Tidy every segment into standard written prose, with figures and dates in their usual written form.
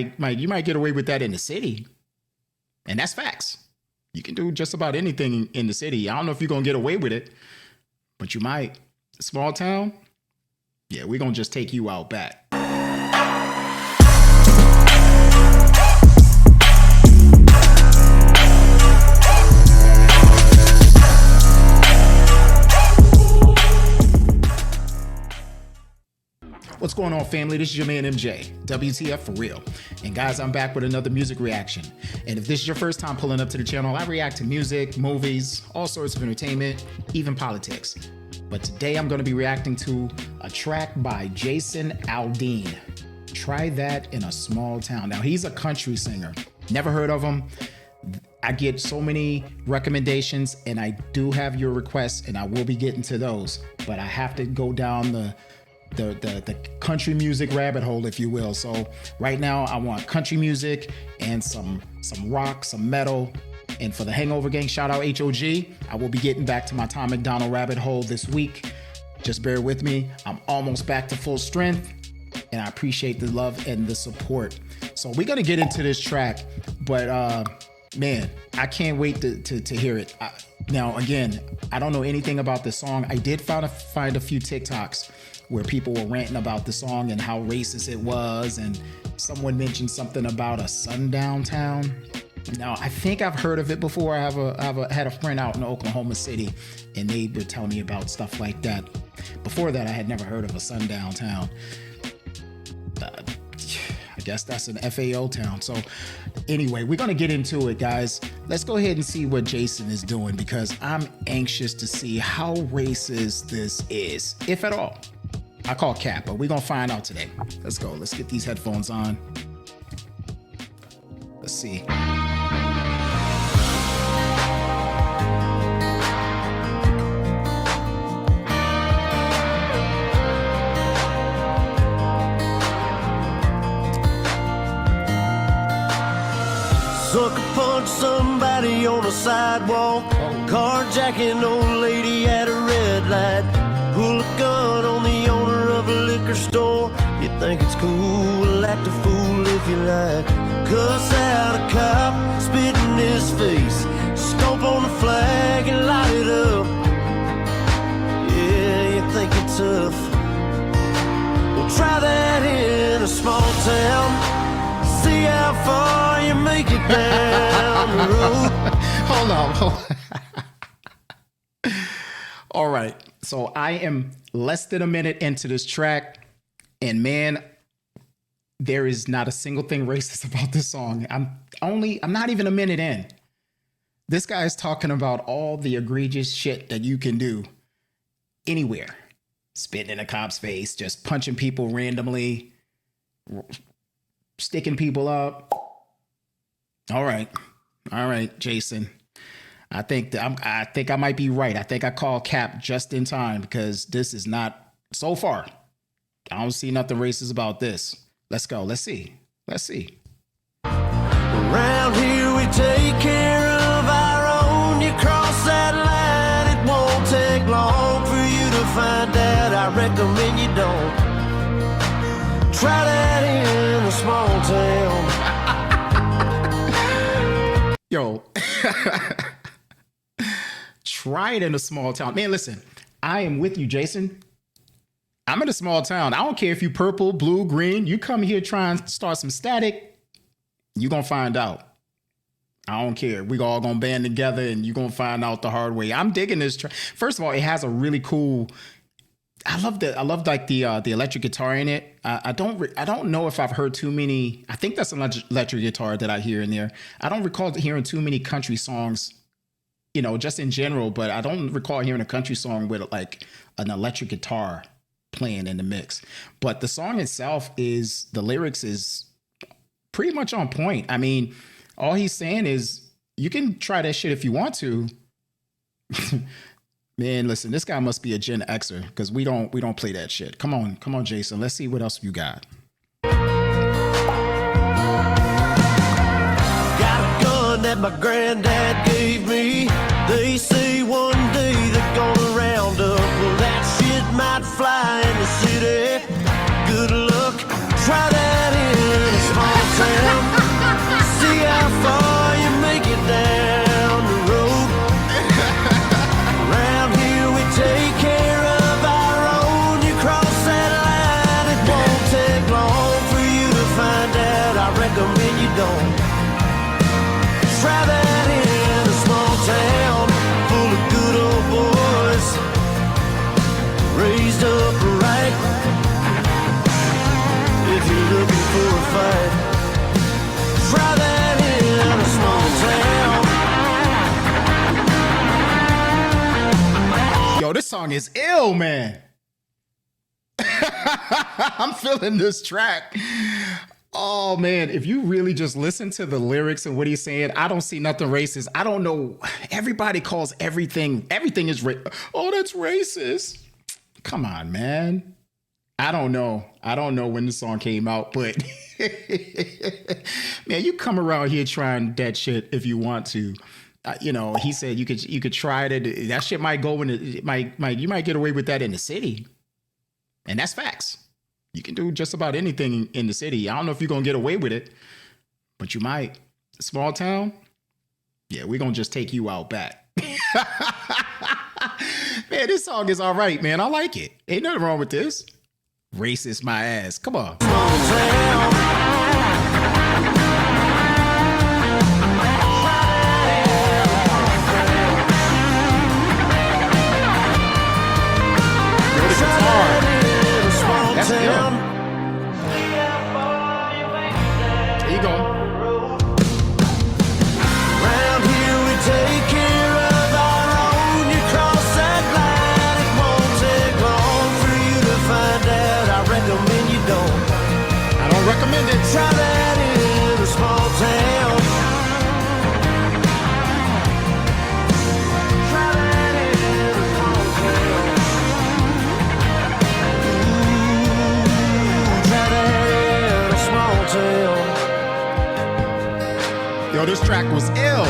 You might get away with that in the city. And that's facts. You can do just about anything in the city. I don't know if you're going to get away with it, but you might. Small town, yeah, we're going to just take you out back. What's going on, family? This is your man MJ, WTF For Real. And guys, I'm back with another music reaction. And if this is your first time pulling up to the channel, I react to music, movies, all sorts of entertainment, even politics. But today I'm going to be reacting to a track by Jason Aldean. Try That in a Small Town. Now, he's a country singer. Never heard of him. I get so many recommendations, and I do have your requests, and I will be getting to those. But I have to go down the country music rabbit hole, if you will. So right now I want country music and some rock, some metal. And for the Hangover Gang, shout out HOG. I will be getting back to my Tom McDonald rabbit hole this week. Just bear with me. I'm almost back to full strength, and I appreciate the love and the support. So we're gonna get into this track, but man, I can't wait to hear it. Now, again, I don't know anything about the song. I did find a few TikToks where people were ranting about the song and how racist it was, and someone mentioned something about a sundown town. Now, I think I've heard of it before. I had a friend out in Oklahoma City, and they were telling me about stuff like that. Before that, I had never heard of a sundown town. I guess that's an FAO town. So anyway, we're gonna get into it, guys. Let's go ahead and see what Jason is doing, because I'm anxious to see how racist this is, if at all. I call cap, but we're gonna find out today. Let's go. Let's get these headphones on. Let's see. Sucker punch somebody on a sidewalk, carjacking old lady at a red light, pull a gun on the owner of a liquor store. You think it's cool, act a fool if you like, cuss out a cop, spit in his face, stomp on the flag and light it up. Yeah, you think it's tough? Well, try that in a small town. See how far you make it down the road. Hold on. All right. So I am less than a minute into this track, and man, there is not a single thing racist about this song. I'm not even a minute in. This guy is talking about all the egregious shit that you can do anywhere. Spitting in a cop's face, just punching people randomly, sticking people up. All right, Jason. I think I might be right. I think I called cap just in time, because this is not, so far, I don't see nothing racist about this. Let's go. Let's see. Around here we take care of our own. You cross that line, it won't take long for you to find out. I recommend you don't. Try that in a small town. Yo. Try it in a small town. Man, listen, I am with you, Jason. I'm in a small town. I don't care if you purple, blue, green. You come here trying to start some static, you're going to find out. I don't care. We all going to band together, and you're going to find out the hard way. I'm digging this track. First of all, it has a really cool, I love like the electric guitar in it. I don't know if I've heard too many. I think that's an electric guitar that I hear in there. I don't recall hearing too many country songs, you know, just in general, but I don't recall hearing a country song with like an electric guitar playing in the mix. But the song itself the lyrics is pretty much on point. I mean, all he's saying is you can try that shit if you want to. Man, listen, this guy must be a Gen Xer, because we don't play that shit. Come on, Jason. Let's see what else you got. Got a gun that my granddad gave me. They say one day they're gonna round up. Well, that shit might fly in the city. Good luck. Try that in a small town. recommend you don't. Try that in a small town full of good old boys, raised up right. If you're looking for a fight, try that in a small town. Yo, this song is ill, man. I'm feeling this track. Oh man, if you really just listen to the lyrics and what he's saying, I don't see nothing racist. I don't know. Everybody calls everything is oh, that's racist. Come on, man. I don't know when the song came out, but man, you come around here trying that shit if you want to. You know, he said you could try it. That shit might go in. You might get away with that in the city, and that's facts. You can do just about anything in the city. I don't know if you're gonna get away with it, but you might. Small town, yeah, we're gonna just take you out back. Man, this song is all right, man. I like it. Ain't nothing wrong with this. Racist my ass. Come on. That's good. There you go. Round here we take care of our own. You cross that line, it won't take long for you to find out. I recommend you don't. I don't recommend it. Try that in a small town. Try that in a small town. Try that in a small town. Yo, this track was ill.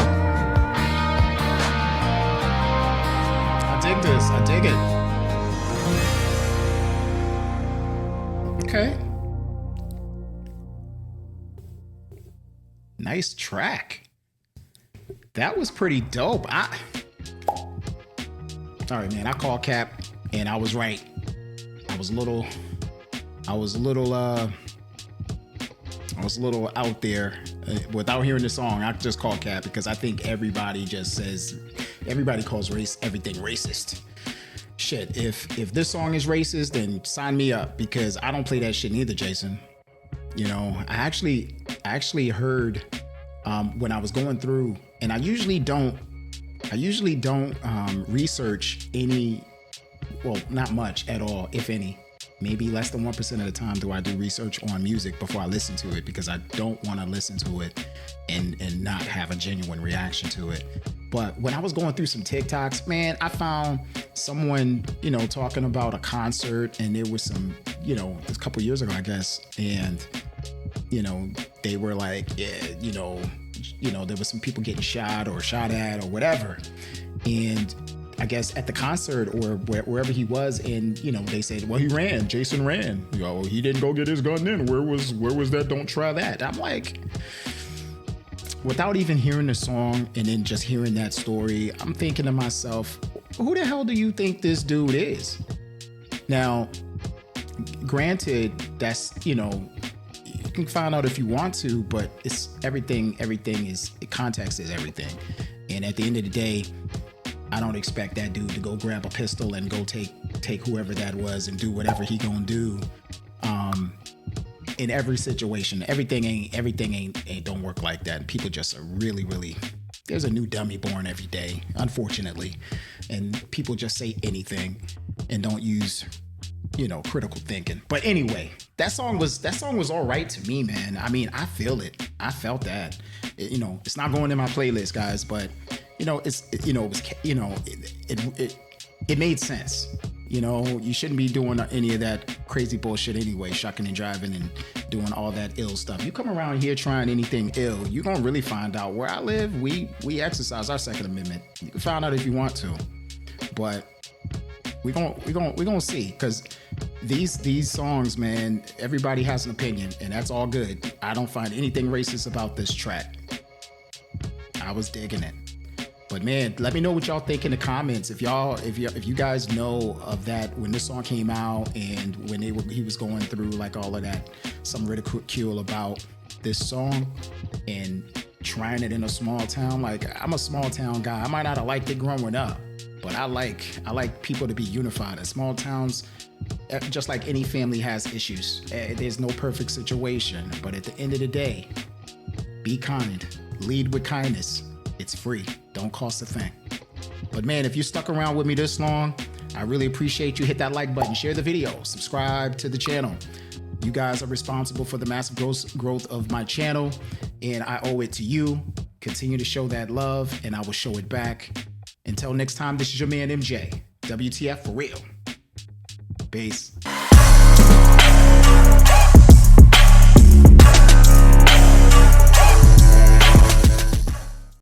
I dig this. I dig it. Okay. Nice track. That was pretty dope. All right, man. I called Cap, and I was right. I was a little out there without hearing the song. I just called Cap because I think everybody calls everything racist. Shit, if this song is racist, then sign me up because I don't play that shit neither, Jason. You know, I actually heard when I was going through, and I usually don't research any, well, not much at all, if any. Maybe less than 1% of the time do I do research on music before I listen to it because I don't want to listen to it and not have a genuine reaction to it. But when I was going through some TikToks, man, I found someone, you know, talking about a concert, and there was some, you know, a couple years ago, I guess, and, you know, they were like, yeah, you know, there was some people getting shot at or whatever. And I guess at the concert or wherever he was, and you know, they said, well, he ran. Jason ran. You know, he didn't go get his gun in. Where was that? Don't try that. I'm like, without even hearing the song and then just hearing that story, I'm thinking to myself, who the hell do you think this dude is? Now, granted, that's, you know, you can find out if you want to, but it's everything is, context is everything. And at the end of the day, I don't expect that dude to go grab a pistol and go take whoever that was and do whatever he gonna do. In every situation, everything ain't don't work like that. People just are really, there's a new dummy born every day, unfortunately, and people just say anything and don't use, you know, critical thinking. But anyway, that song was all right to me, man. I mean, I feel it. I felt that. You know, it's not going in my playlist, guys, but you know, it made sense. You know, you shouldn't be doing any of that crazy bullshit anyway, shucking and driving and doing all that ill stuff. You come around here trying anything ill, you're gonna really find out. Where I live, we exercise our Second Amendment. You can find out if you want to, but we're gonna see, because these songs, man, everybody has an opinion, and that's all good. I don't find anything racist about this track. I was digging it. But man, let me know what y'all think in the comments. If you guys know of that, when this song came out and when he was going through like all of that, some ridicule about this song and trying it in a small town. Like, I'm a small town guy. I might not have liked it growing up, but I like people to be unified. In small towns, just like any family has issues. There's no perfect situation, but at the end of the day, be kind. Lead with kindness. It's free. Don't cost a thing. But man, if you stuck around with me this long, I really appreciate you. Hit that like button, share the video, subscribe to the channel. You guys are responsible for the massive growth of my channel, and I owe it to you. Continue to show that love, and I will show it back. Until next time, this is your man MJ. WTF for real. Peace.